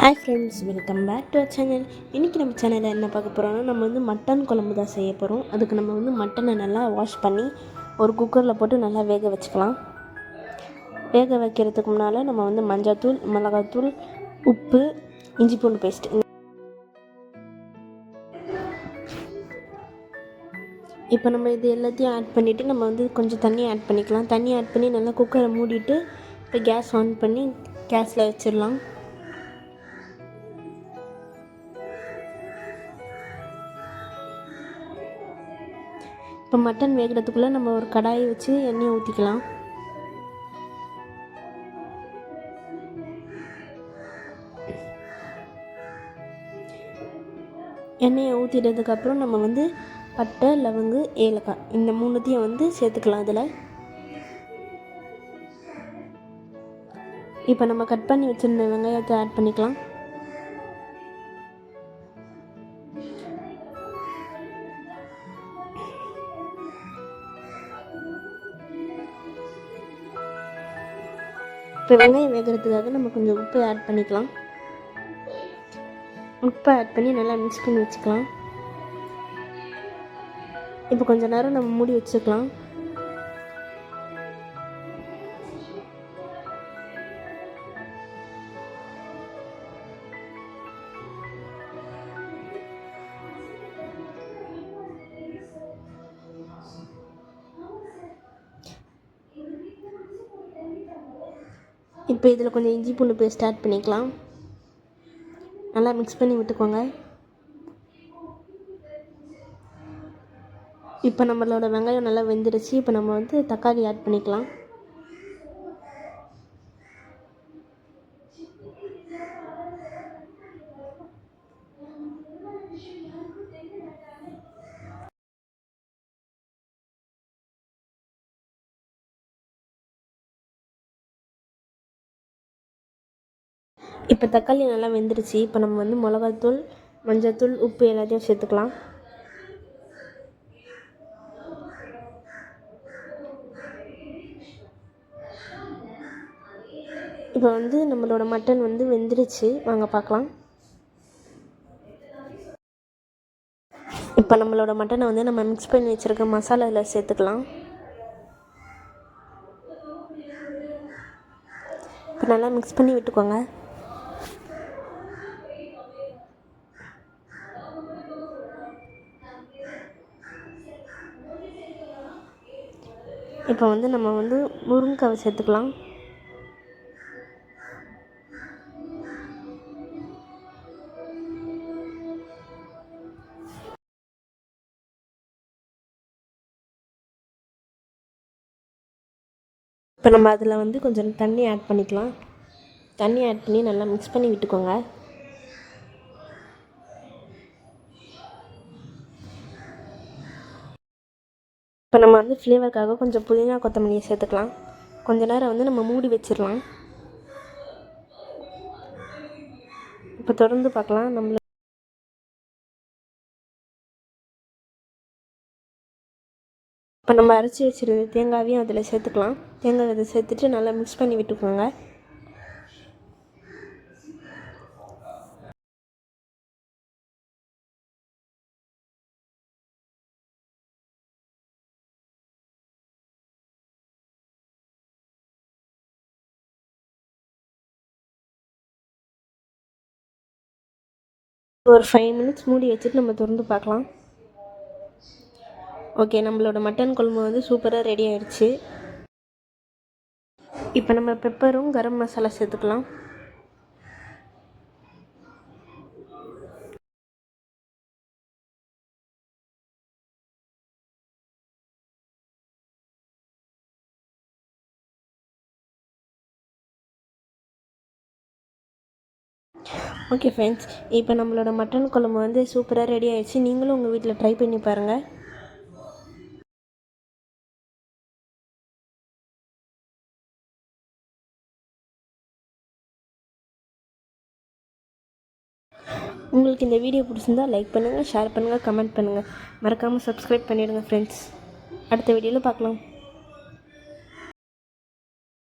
Hi friends, welcome back to our channel. இன்றைக்கி நம்ம சேனலில் என்ன பார்க்க போகிறோம்னா, நம்ம மட்டன் குழம்பு தான் செய்ய போகிறோம். அதுக்கு நம்ம மட்டனை நல்லா வாஷ் பண்ணி ஒரு குக்கரில் போட்டு நல்லா வேக வச்சுக்கலாம். வேக வைக்கிறதுக்கு முன்னால் நம்ம மஞ்சள்தூள், மிளகாத்தூள், உப்பு, இஞ்சி பூண்டு பேஸ்ட், இப்போ நம்ம இது எல்லாத்தையும் ஆட் பண்ணிவிட்டு நம்ம கொஞ்சம் தண்ணி ஆட் பண்ணிக்கலாம். தண்ணி ஆட் பண்ணி நல்லா குக்கரை மூடிட்டு இப்போ கேஸ் ஆன் பண்ணி கேஸில் வச்சிடலாம். இப்போ மட்டன் வேகிறதுக்குள்ளே நம்ம ஒரு கடாயை வச்சு எண்ணெயை ஊற்றிக்கலாம். எண்ணெயை ஊற்றிட்டதுக்கப்புறம் நம்ம பட்டை, லவங்கு, ஏலக்காய் இந்த மூணுத்தையும் சேர்த்துக்கலாம். அதில் இப்போ நம்ம கட் பண்ணி வச்சுருந்த வெங்காயத்தை ஆட் பண்ணிக்கலாம். இப்போ வெங்காயம் வேகிறதுக்காக நம்ம கொஞ்சம் உப்பு ஆட் பண்ணிக்கலாம். உப்பை ஆட் பண்ணி நல்லா மிக்ஸ் பண்ணி வச்சுக்கலாம். இப்போ கொஞ்சம் நேரம் நம்ம மூடி வச்சுக்கலாம். இப்போ இதில் கொஞ்சம் இஞ்சி பூண்டு பேஸ்ட் ஆட் பண்ணிக்கலாம். நல்லா மிக்ஸ் பண்ணி விட்டுக்கோங்க. இப்போ நம்மளோட வெங்காயம் நல்லா வெந்துடுச்சு. இப்போ நம்ம தக்காளி ஆட் பண்ணிக்கலாம். இப்போ தக்காளி நல்லா வெந்துடுச்சு. இப்போ நம்ம மிளகாத்தூள், மஞ்சள்தூள், உப்பு எல்லாத்தையும் சேர்த்துக்கலாம். இப்போ நம்மளோட மட்டன் வெந்துடுச்சு. வாங்க பார்க்கலாம். இப்போ நம்மளோட மட்டனை நம்ம மிக்ஸ் பண்ணி வச்சுருக்க மசாலாவில் சேர்த்துக்கலாம். இப்போ நல்லா மிக்ஸ் பண்ணி விட்டுக்கோங்க. இப்போ நம்ம முருங்கைக்காவை சேர்த்துக்கலாம். இப்போ நம்ம அதில் கொஞ்சம் தண்ணி ஆட் பண்ணிக்கலாம். தண்ணி ஆட் பண்ணி நல்லா மிக்ஸ் பண்ணி விட்டுக்கோங்க. இப்போ நம்ம ஃப்ளேவருக்காக கொஞ்சம் புதினா, கொத்தமல்லியை சேர்த்துக்கலாம். கொஞ்ச நேரம் நம்ம மூடி வச்சிடலாம். இப்போ தொடர்ந்து பார்க்கலாம். இப்போ நம்ம அரைச்சி வச்சுருந்த தேங்காயையும் அதில் சேர்த்துக்கலாம். தேங்காய் அதை சேர்த்துட்டு நல்லா மிக்ஸ் பண்ணி விட்டுக்கோங்க. ஒரு 5 மினிட்ஸ் மூடி வச்சுட்டு நம்ம திறந்து பார்க்கலாம். ஓகே, நம்மளோட மட்டன் குழம்பு சூப்பராக ரெடி ஆயிடுச்சு. இப்போ நம்ம பெப்பரும் கரம் மசாலா சேர்த்துக்கலாம். ஓகே ஃப்ரெண்ட்ஸ், இப்போ நம்மளோட மட்டன் குழம்பு சூப்பராக ரெடி ஆயிடுச்சு. நீங்களும் உங்கள் வீட்டில் ட்ரை பண்ணி பாருங்கள். உங்களுக்கு இந்த வீடியோ பிடிச்சிருந்தா லைக் பண்ணுங்கள், ஷேர் பண்ணுங்கள், கமெண்ட் பண்ணுங்கள். மறக்காமல் சப்ஸ்கிரைப் பண்ணிவிடுங்க ஃப்ரெண்ட்ஸ். அடுத்த வீடியோவில் பார்க்கலாம்.